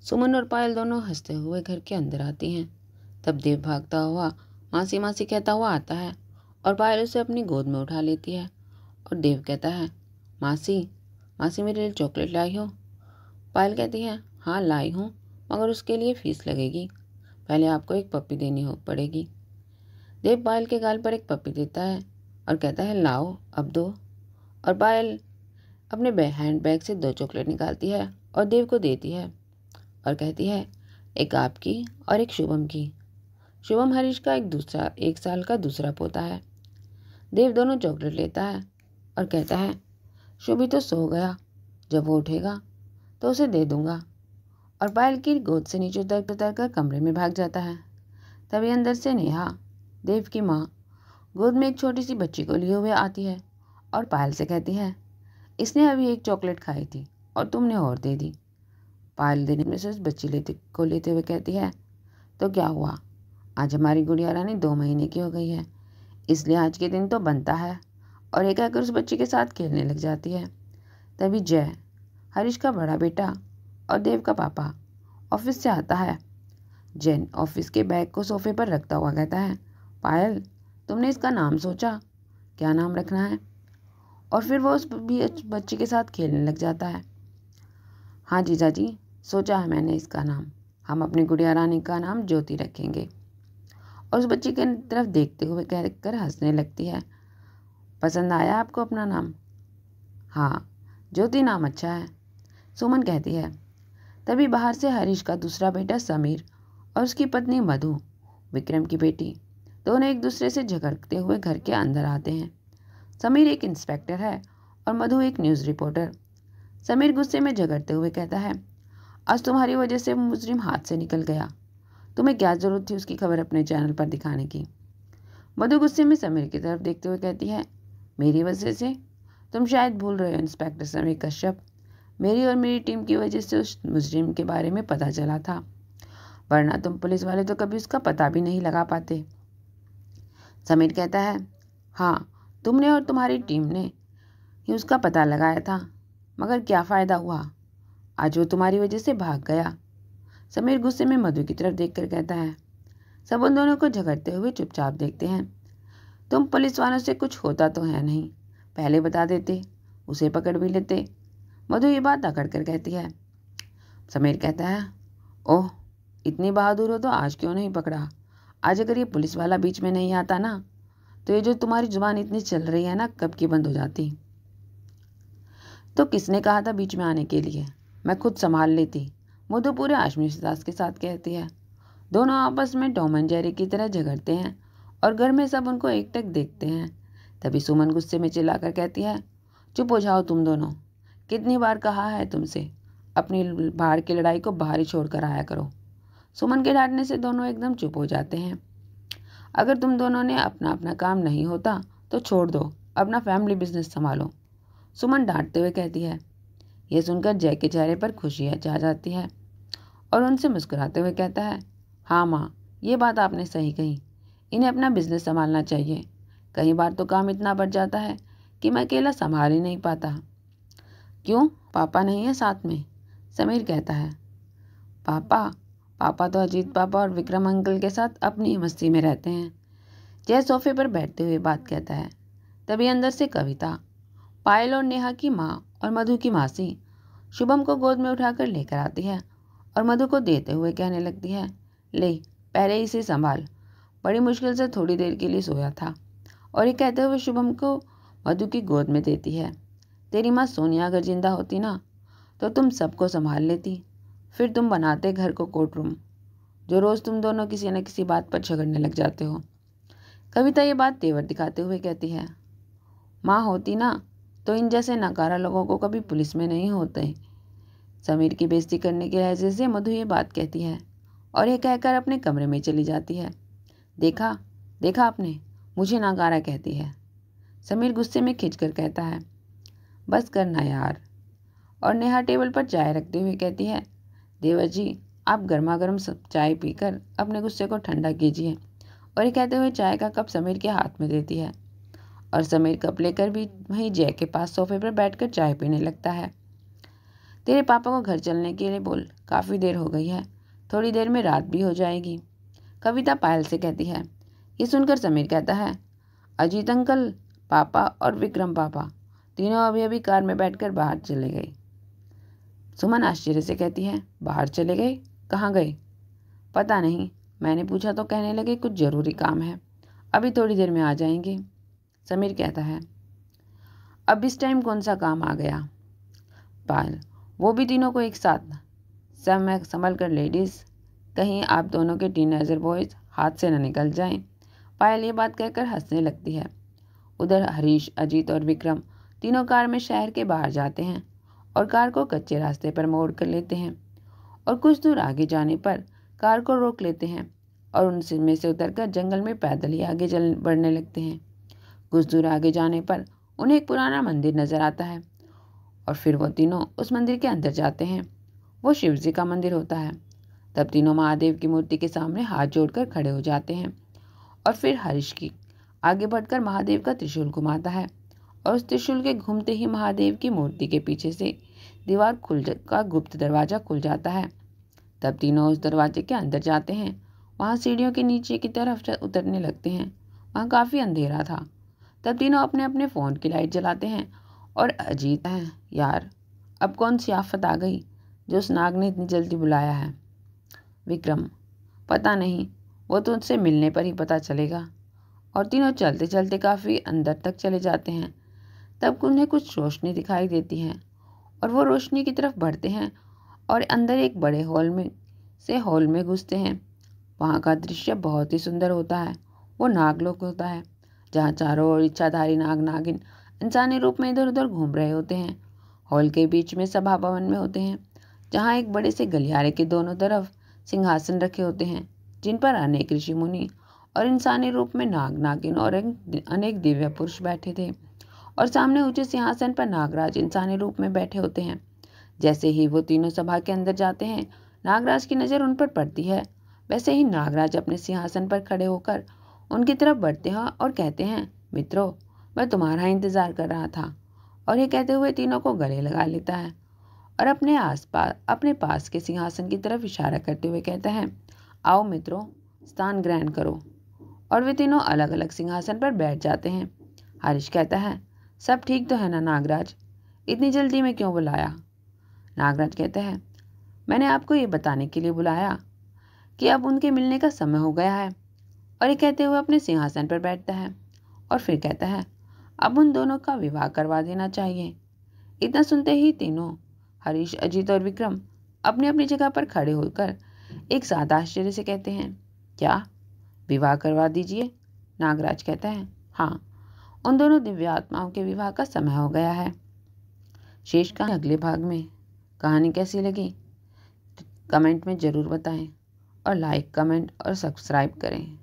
सुमन और पायल दोनों हंसते हुए घर के अंदर आती हैं। तब देव भागता हुआ मासी मासी कहता हुआ आता है और पायल उसे अपनी गोद में उठा लेती है। और देव कहता है, मासी मासी मेरे लिए चॉकलेट लाई हो? पायल कहती है, हाँ लाई हूँ, मगर उसके लिए फीस लगेगी। पहले आपको एक पप्पी देनी हो पड़ेगी। देव पायल के गाल पर एक पप्पी देता है और कहता है, लाओ अब दो। और पायल अपने हैंड बैग से 2 चॉकलेट निकालती है और देव को देती है और कहती है, एक आपकी और एक शुभम की। शुभम हरीश का 1 साल का दूसरा पोता है। देव दोनों चॉकलेट लेता है और कहता है, शुभी तो सो गया, जब वो उठेगा तो उसे दे दूंगा। और पायल की गोद से नीचे उतर कर कमरे में भाग जाता है। तभी अंदर से नेहा, देव की माँ, गोद में एक छोटी सी बच्ची को लिए हुए आती है और पायल से कहती है, इसने अभी एक चॉकलेट खाई थी और तुमने और दे दी। पायल देने में से उस बच्ची लेते हुए कहती है, तो क्या हुआ, आज हमारी गुड़िया रानी 2 महीने की हो गई है, इसलिए आज के दिन तो बनता है। और एक आकर उस बच्ची के साथ खेलने लग जाती है। तभी जय, हरीश का बड़ा बेटा और देव का पापा, ऑफिस से आता है। जैन ऑफिस के बैग को सोफे पर रखता हुआ कहता है, पायल तुमने इसका नाम सोचा, क्या नाम रखना है? और फिर वो उस बच्ची के साथ खेलने लग जाता है। हाँ जीजा जी, सोचा है मैंने इसका नाम, हम अपनी गुड़िया रानी का नाम ज्योति रखेंगे। और उस बच्ची की तरफ देखते हुए कहकर हंसने लगती है, पसंद आया आपको अपना नाम? हाँ, ज्योति नाम अच्छा है, सुमन कहती है। तभी बाहर से हरीश का दूसरा बेटा समीर और उसकी पत्नी मधु, विक्रम की बेटी, दोनों एक दूसरे से झगड़ते हुए घर के अंदर आते हैं। समीर एक इंस्पेक्टर है और मधु एक न्यूज़ रिपोर्टर। समीर गुस्से में झगड़ते हुए कहता है, आज तुम्हारी वजह से मुजरिम हाथ से निकल गया, तुम्हें क्या जरूरत थी उसकी खबर अपने चैनल पर दिखाने की? मधु गुस्से में समीर की तरफ देखते हुए कहती है, मेरी वजह से? तुम शायद भूल रहे हो इंस्पेक्टर समीर कश्यप, मेरी और मेरी टीम की वजह से उस मुजरिम के बारे में पता चला था, वरना तुम पुलिस वाले तो कभी उसका पता भी नहीं लगा पाते। समीर कहता है, हाँ, तुमने और तुम्हारी टीम ने ही उसका पता लगाया था, मगर क्या फ़ायदा हुआ, आज वो तुम्हारी वजह से भाग गया। समीर गुस्से में मधु की तरफ देखकर कहता है, सब उन दोनों को झगड़ते हुए चुपचाप देखते हैं। तुम पुलिस वालों से कुछ होता तो है नहीं, पहले बता देते, उसे पकड़ भी लेते। मधु ये बात अकड़ कर कहती है। समीर कहता है, ओह, इतनी बहादुर हो तो आज क्यों नहीं पकड़ा? आज अगर ये पुलिस वाला बीच में नहीं आता ना, तो ये जो तुम्हारी जुबान इतनी चल रही है ना, कब की बंद हो जाती। तो किसने कहा था बीच में आने के लिए, मैं खुद संभाल लेती, मधु पूरे आत्मविश्वास के साथ कहती है। दोनों आपस में टॉम एंड जेरी की तरह झगड़ते हैं और घर में सब उनको एकटक देखते हैं। तभी सुमन गुस्से में चिल्लाकर कहती है, चुप हो जाओ तुम दोनों, कितनी बार कहा है तुमसे, अपनी बाहर की लड़ाई को बाहर ही छोड़ कर आया करो। सुमन के डांटने से दोनों एकदम चुप हो जाते हैं। अगर तुम दोनों ने अपना अपना काम नहीं होता तो छोड़ दो, अपना फैमिली बिजनेस संभालो, सुमन डांटते हुए कहती है। यह सुनकर जय के चेहरे पर खुशी छा जाती है और उनसे मुस्कुराते हुए कहता है, हाँ माँ, ये बात आपने सही कही, इन्हें अपना बिजनेस संभालना चाहिए, कई बार तो काम इतना बढ़ जाता है कि मैं अकेला संभाल ही नहीं पाता। क्यों, पापा नहीं है साथ में? समीर कहता है। पापा तो अजीत पापा और विक्रम अंकल के साथ अपनी मस्ती में रहते हैं, जय सोफे पर बैठते हुए बात कहता है। तभी अंदर से कविता, पायल और नेहा की माँ और मधु की मासी शुभम को गोद में उठाकर लेकर आती है और मधु को देते हुए कहने लगती है, ले पहले इसे संभाल, बड़ी मुश्किल से थोड़ी देर के लिए सोया था। और ये कहते हुए शुभम को मधु की गोद में देती है। तेरी माँ सोनिया अगर जिंदा होती ना, तो तुम सबको संभाल लेती, फिर तुम बनाते घर को कोर्ट रूम, जो रोज़ तुम दोनों किसी न किसी बात पर झगड़ने लग जाते हो। कविता ये बात तेवर दिखाते हुए कहती है, माँ होती ना तो इन जैसे नकारा लोगों को कभी पुलिस में नहीं होते। समीर की बेइज्जती करने के लहजे से मधु ये बात कहती है और ये कहकर अपने कमरे में चली जाती है। देखा देखा आपने, मुझे नकारा कहती है। समीर गुस्से में खिंचकर कहता है, बस करना यार। और नेहा टेबल पर चाय रखते हुए कहती है, देवर जी, आप गर्मा गर्म चाय पीकर अपने गुस्से को ठंडा कीजिए। और ये कहते हुए चाय का कप समीर के हाथ में देती है और समीर कप लेकर भी वहीं जय के पास सोफे पर बैठकर चाय पीने लगता है। तेरे पापा को घर चलने के लिए बोल, काफ़ी देर हो गई है, थोड़ी देर में रात भी हो जाएगी। कविता पायल से कहती है। ये सुनकर समीर कहता है, अजीत अंकल, पापा और विक्रम पापा तीनों अभी अभी कार में बैठकर बाहर चले गए। सुमन आश्चर्य से कहती है, बाहर चले गए? कहाँ गए? पता नहीं, मैंने पूछा तो कहने लगे कुछ ज़रूरी काम है, अभी थोड़ी देर में आ जाएंगे। समीर कहता है, अब इस टाइम कौन सा काम आ गया? पायल, वो भी तीनों को एक साथ। सब मैं संभल कर लेडीज़, कहीं आप दोनों के टीनेजर बॉयज़ हाथ से न निकल जाएं। पायल ये बात कहकर हंसने लगती है। उधर हरीश, अजीत और विक्रम तीनों कार में शहर के बाहर जाते हैं और कार को कच्चे रास्ते पर मोड़ कर लेते हैं और कुछ दूर आगे जाने पर कार को रोक लेते हैं और उनसे में से उतरकर जंगल में पैदल ही आगे बढ़ने लगते हैं। कुछ दूर आगे जाने पर उन्हें एक पुराना मंदिर नजर आता है और फिर वो तीनों उस मंदिर के अंदर जाते हैं। वो शिव जी का मंदिर होता है। तब तीनों महादेव की मूर्ति के सामने हाथ जोड़कर खड़े हो जाते हैं और फिर हरीश की आगे बढ़कर महादेव का त्रिशूल घुमाता है और उस त्रिशूल के घूमते ही महादेव की मूर्ति के पीछे से दीवार का गुप्त दरवाजा खुल जाता है। तब तीनों उस दरवाजे के अंदर जाते हैं। वहाँ सीढ़ियों के नीचे की तरफ उतरने लगते हैं। वहाँ काफ़ी अंधेरा था। तब तीनों अपने अपने फ़ोन की लाइट जलाते हैं और अजीत है, यार अब कौन सी आफत आ गई जो उस नाग ने इतनी जल्दी बुलाया है? विक्रम, पता नहीं, वो तो उनसे मिलने पर ही पता चलेगा। और तीनों चलते चलते काफ़ी अंदर तक चले जाते हैं। तब उन्हें कुछ रोशनी दिखाई देती है और वो रोशनी की तरफ बढ़ते हैं और अंदर एक बड़े हॉल में घुसते हैं। वहाँ का दृश्य बहुत ही सुंदर होता है। वो नागलोक होता है, जहाँ चारों ओर इच्छाधारी नाग नागिन इंसानी रूप में इधर उधर घूम रहे होते हैं। हॉल के बीच में सभा भवन में होते हैं, जहाँ एक बड़े से गलियारे के दोनों तरफ सिंहासन रखे होते हैं, जिन पर अनेक ऋषि मुनि और इंसानी रूप में नाग नागिन और अनेक दिव्य पुरुष बैठे थे। और सामने ऊंचे सिंहासन पर नागराज इंसानी रूप में बैठे होते हैं। जैसे ही वो तीनों सभा के अंदर जाते हैं, नागराज की नज़र उन पर पड़ती है। वैसे ही नागराज अपने सिंहासन पर खड़े होकर उनकी तरफ बढ़ते हैं और कहते हैं, मित्रों, मैं तुम्हारा इंतजार कर रहा था। और ये कहते हुए तीनों को गले लगा लेता है और अपने पास के सिंहासन की तरफ इशारा करते हुए कहता है, आओ मित्रों, स्थान ग्रहण करो। और वे तीनों अलग अलग सिंहासन पर बैठ जाते हैं। हरीश कहता है, सब ठीक तो है ना नागराज, इतनी जल्दी में क्यों बुलाया? नागराज कहता है, मैंने आपको ये बताने के लिए बुलाया कि अब उनके मिलने का समय हो गया है। और ये कहते हुए अपने सिंहासन पर बैठता है और फिर कहता है, अब उन दोनों का विवाह करवा देना चाहिए। इतना सुनते ही तीनों, हरीश, अजीत और विक्रम, अपनी अपनी जगह पर खड़े होकर एक साथ आश्चर्य से कहते हैं, क्या विवाह करवा दीजिए? नागराज कहता है, हाँ, उन दोनों दिव्य आत्माओं के विवाह का समय हो गया है। शेष का अगले भाग में। कहानी कैसी लगी कमेंट में ज़रूर बताएं और लाइक, कमेंट और सब्सक्राइब करें।